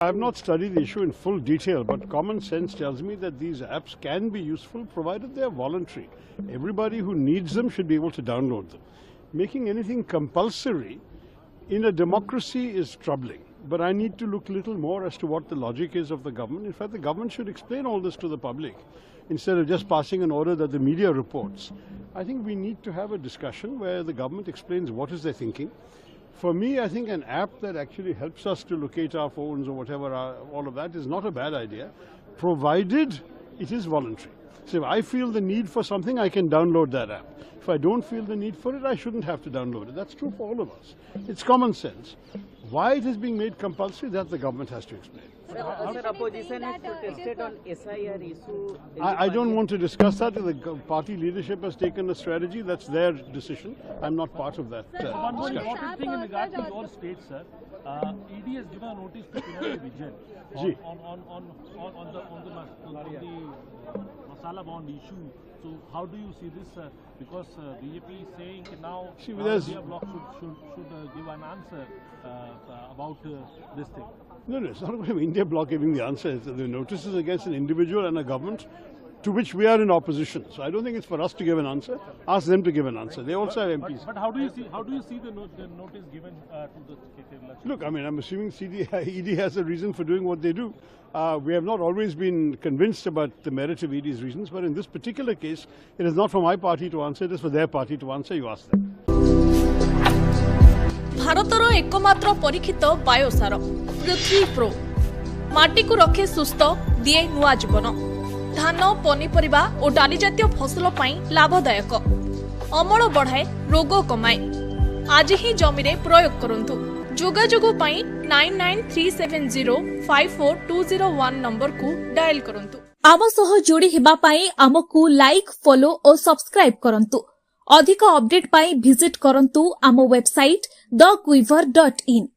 I have not studied the issue in full detail, but common sense tells me that these apps can be useful provided they are voluntary. Everybody who needs them should be able to download them. Making anything compulsory in a democracy is troubling. But I need to look a little more as to what the logic is of the government. In fact, the government should explain all this to the public instead of just passing an order that the media reports. I think we need to have a discussion where the government explains what is their thinking. For me, I think an app that actually helps us to locate our phones or whatever, all of that is not a bad idea, provided it is voluntary. So if I feel the need for something, I can download that app. If I don't feel the need for it, I shouldn't have to download it. That's true for all of us. It's common sense. Why it is being made compulsory, that the government has to explain. Sir, opposition has protested on SIR issue. I don't want to discuss that. The party leadership has taken a strategy. That's their decision. I'm not part of that One more discussion. important thing in regard to your state, sir. ED has given a notice to Pinarayi Vijayan on the masala bond issue. So how do you see this? Because BJP is saying now India bloc should give an answer about this thing. No, it's not about India bloc giving the answer. The notice is against an individual and a government to which we are in opposition. So I don't think it's for us to give an answer. Ask them to give an answer. They also have MPs. But how do you see the notice given to the Kerala? Look, I mean, I'm assuming ED has a reason for doing what they do. We have not always been convinced about the merit of ED's reasons, but in this particular case, it is not for my party to answer, it is for their party to answer. You ask them. भारतर एकमात्र परीक्षित बायोसार पृथ्वी pro माटी को रखे सुस्थ दिए नुआ जीवन धान पनीपरिबा और डाली जातीय फसल पाई लाभदायक अमल बढ़ाए रोग कमाए आज ही जमी रे प्रयोग करंतु जोगाजोग पाई 9937054201 नंबर को डायल करंतु आम सह जोड़ी हेबा पाई आमको लाइक फॉलो और सब्सक्राइब करंतु अधिक अपडेट पाई विजिट करंतु आम वेबसाइट thequiver.in